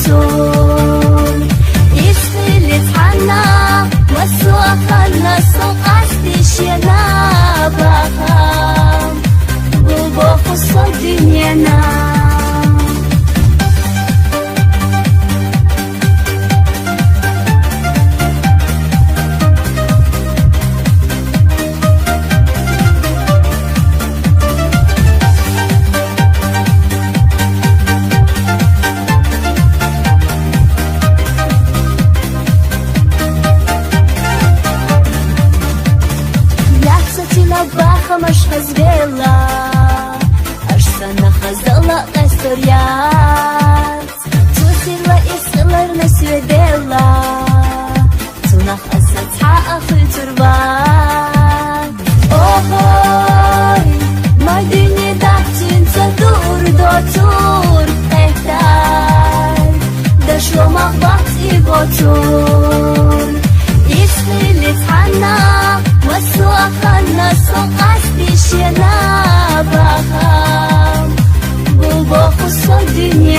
بطول يسفلت حنا وسوقنا سوق استشينا بخام ببوخ الدنيانا Баха маш хазвела, аж sana хазала историяц. Тусила и сыларна сведела, тунах асатха ахы турбат. Охой, мадини дахтин цадур до тур эхтар, дошло махбат и ботур. Исхилит хана, وسوقنا سوق استشينا بخام ببوخ الدنيا